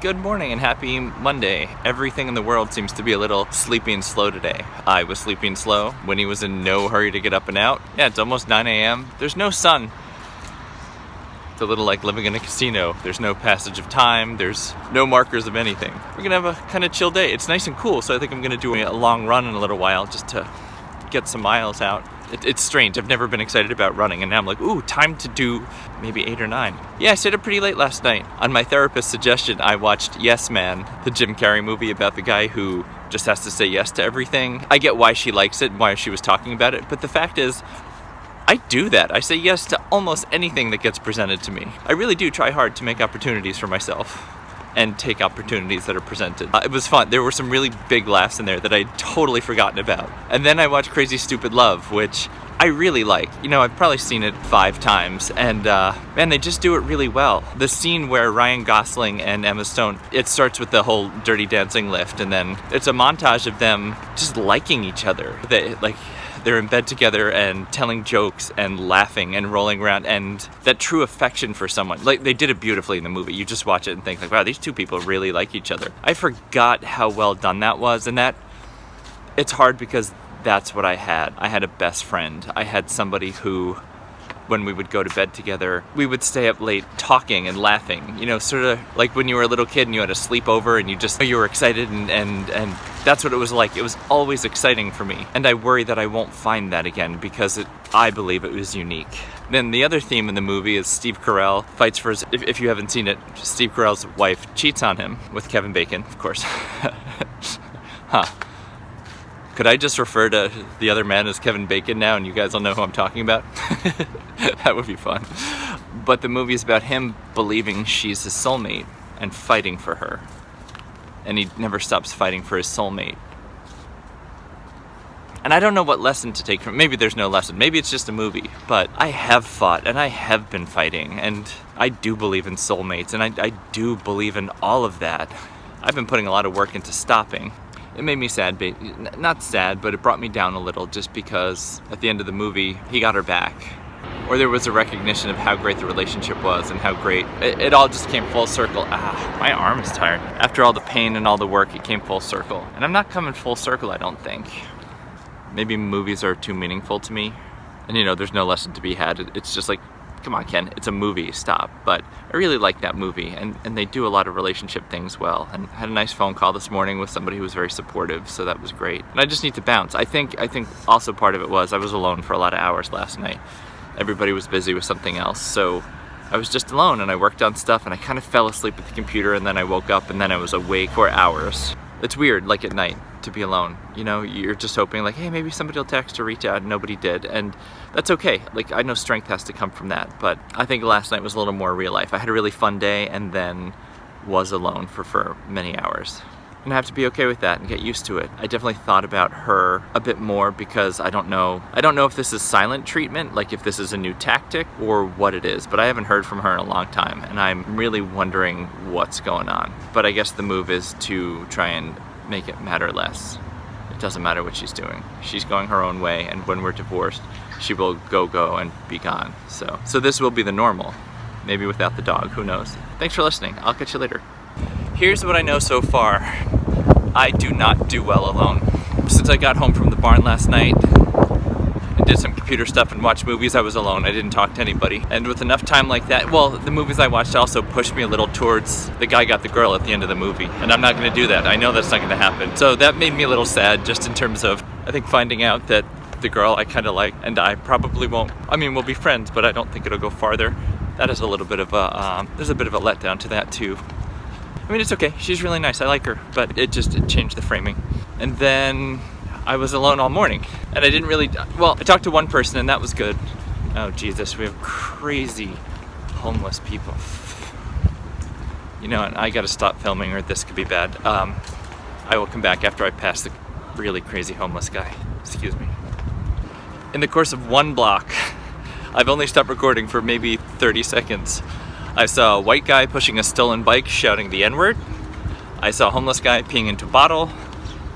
Good morning and happy Monday. Everything in the world seems to be a little sleepy and slow today. I was sleeping slow. Winnie was in no hurry to get up and out. Yeah, it's almost 9 a.m. There's no sun. It's a little like living in a casino. There's no passage of time. There's no markers of anything. We're gonna have a kind of chill day. It's nice and cool, so I think I'm gonna do a long run in a little while just to get some miles out. It's strange. I've never been excited about running, and now I'm like, ooh, time to do maybe 8 or 9. Yeah, I stayed up pretty late last night. On my therapist's suggestion, I watched Yes Man, the Jim Carrey movie about the guy who just has to say yes to everything. I get why she likes it and why she was talking about it, but the fact is, I do that. I say yes to almost anything that gets presented to me. I really do try hard to make opportunities for myself and take opportunities that are presented. It was fun. There were some really big laughs in there that I'd totally forgotten about. And then I watched Crazy Stupid Love, which I really like. You know, I've probably seen it 5 times, and man, they just do it really well. The scene where Ryan Gosling and Emma Stone, it starts with the whole Dirty Dancing lift, and then it's a montage of them just liking each other. They're in bed together and telling jokes and laughing and rolling around, and that true affection for someone. Like, they did it beautifully in the movie. You just watch it and think like, wow, these two people really like each other. I forgot how well done that was, and that it's hard because that's what I had. I had a best friend. I had somebody who, when we would go to bed together, we would stay up late talking and laughing. You know, sort of like when you were a little kid and you had a sleepover and you were excited and that's what it was like. It was always exciting for me. And I worry that I won't find that again because I believe it was unique. Then the other theme in the movie is Steve Carell fights for his, if you haven't seen it, Steve Carell's wife cheats on him with Kevin Bacon, of course. Huh. Could I just refer to the other man as Kevin Bacon now and you guys will know who I'm talking about? That would be fun. But the movie is about him believing she's his soulmate and fighting for her. And he never stops fighting for his soulmate. And I don't know what lesson to take from it. Maybe there's no lesson. Maybe it's just a movie. But I have fought and I have been fighting. And I do believe in soulmates. And I do believe in all of that. I've been putting a lot of work into stopping. It made me sad, not sad, but it brought me down a little just because at the end of the movie, he got her back. Or there was a recognition of how great the relationship was and how great, it all just came full circle. My arm is tired. After all the pain and all the work, it came full circle. And I'm not coming full circle, I don't think. Maybe movies are too meaningful to me. And you know, there's no lesson to be had. It's just like, come on, Ken, it's a movie, stop. But I really like that movie, and they do a lot of relationship things well. And I had a nice phone call this morning with somebody who was very supportive, so that was great. And I just need to bounce. I think also part of it was I was alone for a lot of hours last night. Everybody was busy with something else, so I was just alone, and I worked on stuff, and I kind of fell asleep at the computer, and then I woke up, and then I was awake for hours. It's weird, like at night, to be alone. You know, you're just hoping like, hey, maybe somebody will text or reach out, and nobody did. And that's okay. Like, I know strength has to come from that, but I think last night was a little more real life. I had a really fun day and then was alone for many hours. And I have to be okay with that and get used to it. I definitely thought about her a bit more because I don't know if this is silent treatment, like if this is a new tactic or what it is, but I haven't heard from her in a long time and I'm really wondering what's going on. But I guess the move is to try and make it matter less. It doesn't matter what she's doing. She's going her own way, and when we're divorced, she will go and be gone. So this will be the normal. Maybe without the dog, who knows? Thanks for listening. I'll catch you later. Here's what I know so far. I do not do well alone. Since I got home from the barn last night and did some computer stuff and watched movies, I was alone. I didn't talk to anybody. And with enough time like that, well, the movies I watched also pushed me a little towards the guy got the girl at the end of the movie. And I'm not gonna do that. I know that's not gonna happen. So that made me a little sad just in terms of, I think, finding out that the girl I kind of like and I probably won't, I mean, we'll be friends, but I don't think it'll go farther. That is a little bit of a, there's a bit of a letdown to that too. I mean, it's okay. She's really nice. I like her, but it changed the framing. And then I was alone all morning, and I didn't really, well, I talked to one person, and that was good. Oh, Jesus, we have crazy homeless people. You know, and I gotta stop filming or this could be bad. I will come back after I pass the really crazy homeless guy. Excuse me. In the course of one block, I've only stopped recording for maybe 30 seconds. I saw a white guy pushing a stolen bike shouting the N-word. I saw a homeless guy peeing into a bottle.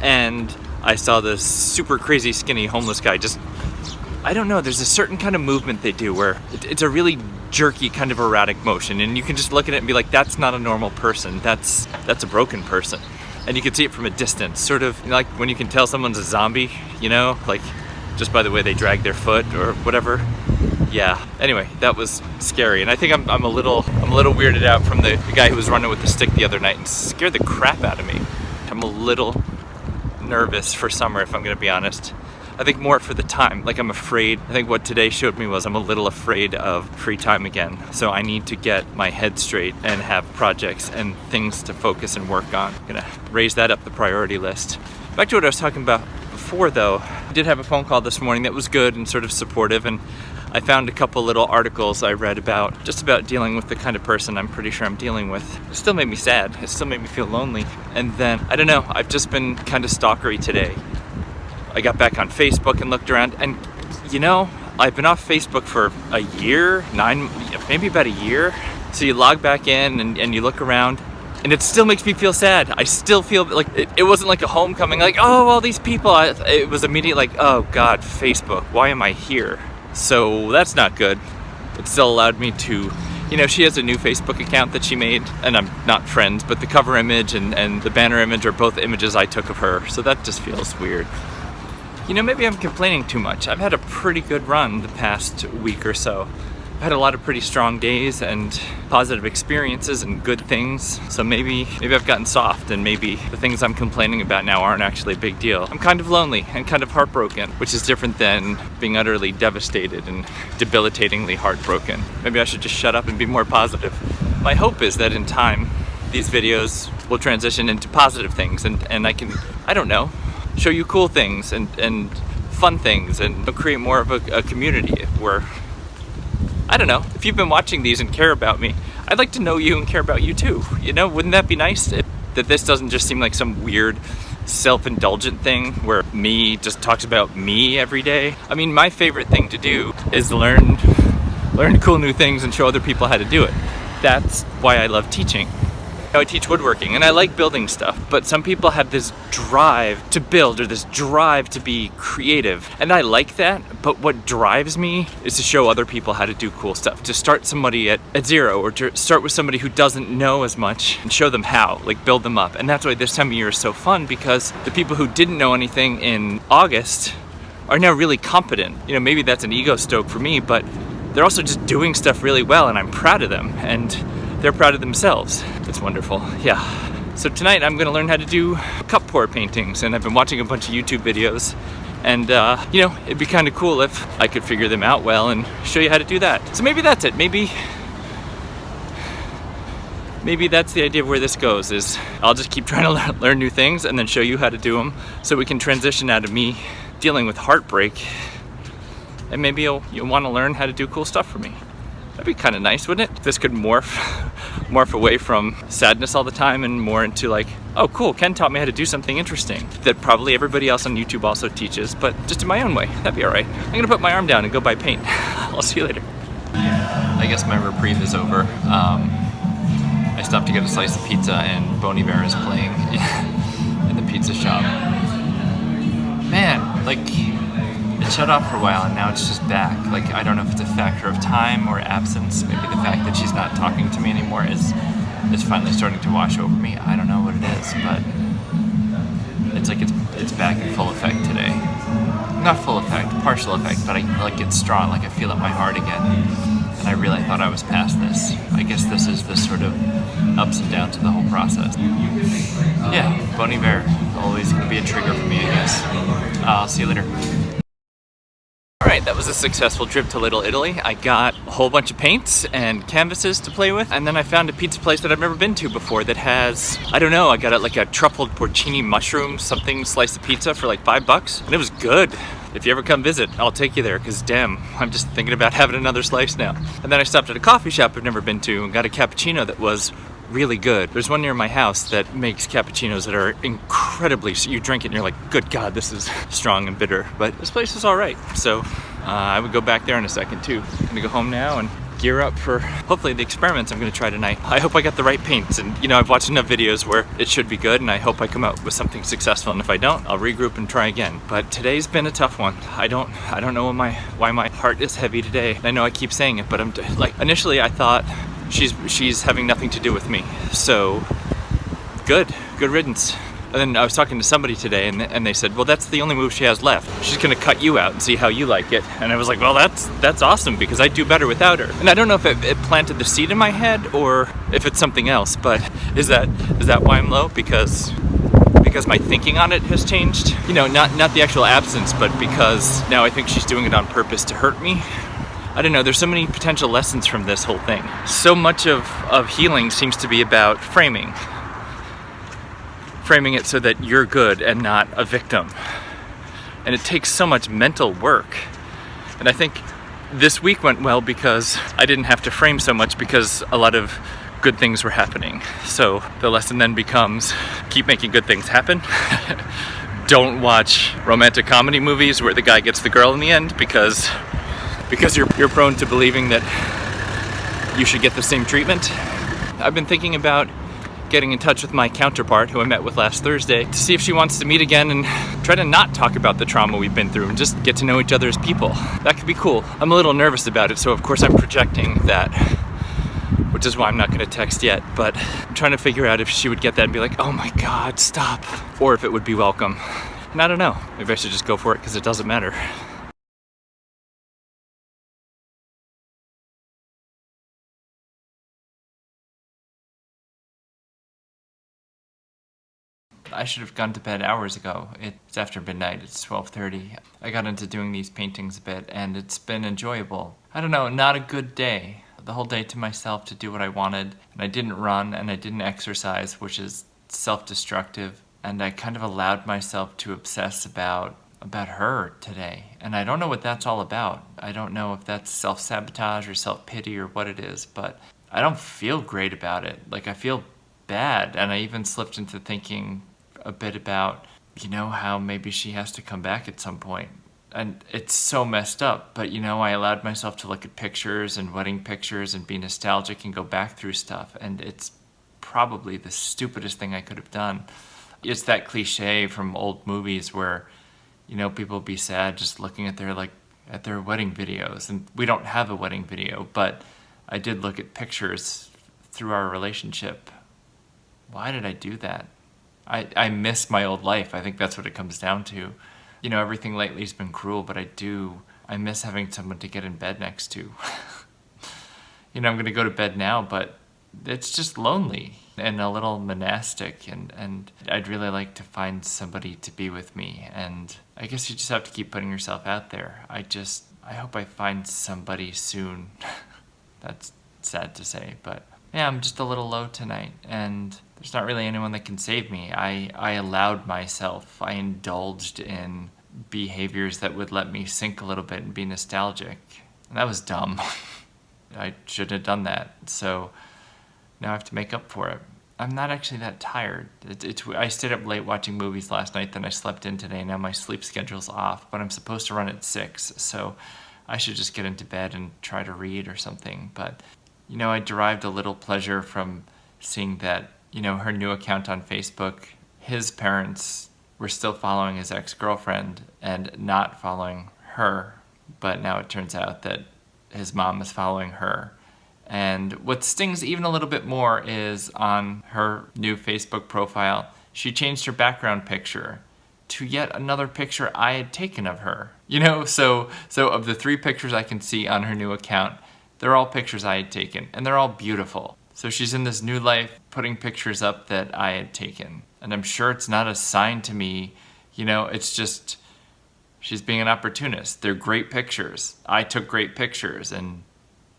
And I saw this super crazy skinny homeless guy just, I don't know, there's a certain kind of movement they do where it's a really jerky kind of erratic motion, and you can just look at it and be like, that's not a normal person, that's a broken person. And you can see it from a distance, sort of like when you can tell someone's a zombie, you know, like just by the way they drag their foot or whatever. Yeah, anyway, that was scary, and I think I'm a little weirded out from the guy who was running with the stick the other night and scared the crap out of me. I'm a little nervous for summer, if I'm gonna be honest. I think more for the time, like I'm afraid. I think what today showed me was I'm a little afraid of free time again. So I need to get my head straight and have projects and things to focus and work on. I'm gonna raise that up the priority list. Back to what I was talking about before though, I did have a phone call this morning that was good and sort of supportive, and I found a couple little articles I read about just about dealing with the kind of person I'm pretty sure I'm dealing with. It still made me sad, it still made me feel lonely. And then, I don't know, I've just been kind of stalkery today. I got back on Facebook and looked around, and you know, I've been off Facebook for a year, maybe about a year. So you log back in and you look around, and it still makes me feel sad. I still feel like it wasn't like a homecoming, like, oh, all these people. It was immediate like, oh God, Facebook, why am I here? So that's not good. It still allowed me to, you know, she has a new Facebook account that she made, and I'm not friends, but the cover image and the banner image are both images I took of her. So that just feels weird. You know, maybe I'm complaining too much. I've had a pretty good run the past week or so. I've had a lot of pretty strong days and positive experiences and good things. So maybe I've gotten soft, and maybe the things I'm complaining about now aren't actually a big deal. I'm kind of lonely and kind of heartbroken, which is different than being utterly devastated and debilitatingly heartbroken. Maybe I should just shut up and be more positive. My hope is that in time, these videos will transition into positive things, and I can, I don't know, show you cool things and fun things, and create more of a community where, I don't know, if you've been watching these and care about me, I'd like to know you and care about you too. You know, wouldn't that be nice? That this doesn't just seem like some weird self-indulgent thing where me just talks about me every day. I mean, my favorite thing to do is learn cool new things and show other people how to do it. That's why I love teaching. I teach woodworking and I like building stuff, but some people have this drive to build or this drive to be creative, and I like that, but what drives me is to show other people how to do cool stuff, to start somebody at zero, or to start with somebody who doesn't know as much and show them how, like build them up. And that's why this time of year is so fun, because the people who didn't know anything in August are now really competent. You know, maybe that's an ego stoke for me, but they're also just doing stuff really well, and I'm proud of them, and they're proud of themselves. It's wonderful, yeah. So tonight I'm gonna learn how to do cup pour paintings, and I've been watching a bunch of YouTube videos, and you know, it'd be kind of cool if I could figure them out well and show you how to do that. So maybe that's it. Maybe that's the idea of where this goes, is I'll just keep trying to learn new things and then show you how to do them, so we can transition out of me dealing with heartbreak, and maybe you'll want to learn how to do cool stuff for me. That'd be kind of nice, wouldn't it? If this could morph away from sadness all the time and more into like, oh cool, Ken taught me how to do something interesting that probably everybody else on YouTube also teaches, but just in my own way. That'd be all right. I'm gonna put my arm down and go buy paint. I'll see you later. I guess my reprieve is over. I stopped to get a slice of pizza, and Bon Iver is playing in the pizza shop. Man, like, it shut off for a while and now it's just back. Like, I don't know if it's a factor of time or absence. Maybe the fact that she's not talking to me anymore is finally starting to wash over me. I don't know what it is, but it's like it's back in full effect today. Not full effect, partial effect, but it's strong. Like, I feel it in my heart again. And I really thought I was past this. I guess this is the sort of ups and downs of the whole process. Yeah, Bon Iver, always gonna be a trigger for me, I guess. I'll see you later. Alright, that was a successful trip to Little Italy. I got a whole bunch of paints and canvases to play with, and then I found a pizza place that I've never been to before that has, I don't know, I got like a truffled porcini mushroom something slice of pizza for like $5, and it was good. If you ever come visit, I'll take you there, because damn, I'm just thinking about having another slice now. And then I stopped at a coffee shop I've never been to and got a cappuccino that was really good. There's one near my house that makes cappuccinos that are incredibly, so you drink it and you're like, good God, this is strong and bitter. But this place is all right. So I would go back there in a second too. I'm gonna go home now and gear up for hopefully the experiments I'm gonna try tonight. I hope I got the right paints, and I've watched enough videos where it should be good, and I hope I come out with something successful, and if I don't, I'll regroup and try again. But today's been a tough one. I don't know why my heart is heavy today. I know I keep saying it, but I'm like, initially I thought she's having nothing to do with me, so good riddance. And then I was talking to somebody today, and they said, well, that's the only move she has left. She's gonna cut you out and see how you like it. And I was like, well, that's awesome, because I do better without her. And I don't know if it planted the seed in my head or if it's something else, but is that why I'm low? Because my thinking on it has changed? Not the actual absence, but because now I think she's doing it on purpose to hurt me. I don't know, there's so many potential lessons from this whole thing. So much of healing seems to be about framing it so that you're good and not a victim. And it takes so much mental work. And I think this week went well because I didn't have to frame so much, because a lot of good things were happening. So the lesson then becomes, keep making good things happen. Don't watch romantic comedy movies where the guy gets the girl in the end, because you're prone to believing that you should get the same treatment. I've been thinking about getting in touch with my counterpart, who I met with last Thursday, to see if she wants to meet again and try to not talk about the trauma we've been through and just get to know each other as people. That could be cool. I'm a little nervous about it, so of course I'm projecting that, which is why I'm not going to text yet, but I'm trying to figure out if she would get that and be like, oh my god, stop, or if it would be welcome. And I don't know, maybe I should just go for it because it doesn't matter. I should have gone to bed hours ago. It's after midnight, it's 12:30. I got into doing these paintings a bit, and it's been enjoyable. I don't know, not a good day. The whole day to myself to do what I wanted, and I didn't run and I didn't exercise, which is self-destructive, and I kind of allowed myself to obsess about her today. And I don't know what that's all about. I don't know if that's self-sabotage or self-pity or what it is, but I don't feel great about it. Like, I feel bad, and I even slipped into thinking a bit about, how maybe she has to come back at some point. And it's so messed up, but I allowed myself to look at pictures and wedding pictures and be nostalgic and go back through stuff, and it's probably the stupidest thing I could have done. It's that cliche from old movies where, people be sad just looking at their wedding videos, and we don't have a wedding video, but I did look at pictures through our relationship. Why did I do that? I miss my old life. I think that's what it comes down to. Everything lately has been cruel, but I miss having someone to get in bed next to. I'm going to go to bed now, but it's just lonely and a little monastic, and I'd really like to find somebody to be with me, and I guess you just have to keep putting yourself out there. I hope I find somebody soon. That's sad to say, but yeah, I'm just a little low tonight, and there's not really anyone that can save me. I allowed myself, I indulged in behaviors that would let me sink a little bit and be nostalgic. And that was dumb. I shouldn't have done that. So now I have to make up for it. I'm not actually that tired. I stayed up late watching movies last night, then I slept in today. Now my sleep schedule's off, but I'm supposed to run at 6, so I should just get into bed and try to read or something. But I derived a little pleasure from seeing that, her new account on Facebook, his parents were still following his ex-girlfriend and not following her. But now it turns out that his mom is following her. And what stings even a little bit more is on her new Facebook profile, she changed her background picture to yet another picture I had taken of her. So of the 3 pictures I can see on her new account, they're all pictures I had taken, and they're all beautiful. So she's in this new life putting pictures up that I had taken. And I'm sure it's not a sign to me, it's just she's being an opportunist. They're great pictures. I took great pictures, and,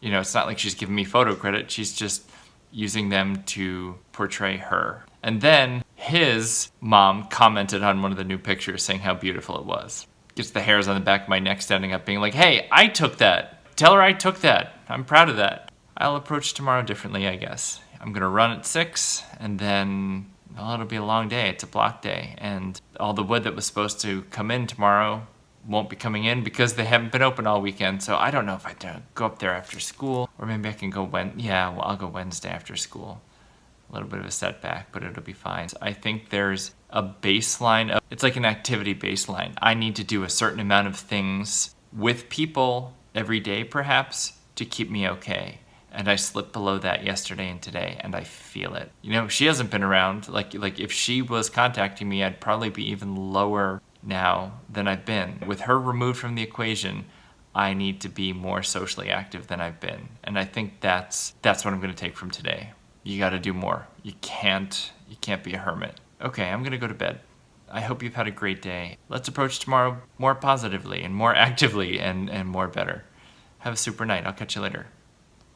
it's not like she's giving me photo credit. She's just using them to portray her. And then his mom commented on one of the new pictures saying how beautiful it was. Gets the hairs on the back of my neck standing up being like, hey, I took that. Tell her I took that. I'm proud of that. I'll approach tomorrow differently, I guess. I'm going to run at 6, and then, it'll be a long day. It's a block day, and all the wood that was supposed to come in tomorrow won't be coming in because they haven't been open all weekend. So I don't know if I go up there after school, or maybe I can go I'll go Wednesday after school. A little bit of a setback, but it'll be fine. I think there's a baseline it's like an activity baseline. I need to do a certain amount of things with people every day, perhaps, to keep me okay. And I slipped below that yesterday and today, and I feel it. She hasn't been around. Like if she was contacting me, I'd probably be even lower now than I've been. With her removed from the equation, I need to be more socially active than I've been. And I think that's what I'm going to take from today. You got to do more. You can't be a hermit. Okay, I'm going to go to bed. I hope you've had a great day. Let's approach tomorrow more positively and more actively and more better. Have a super night. I'll catch you later.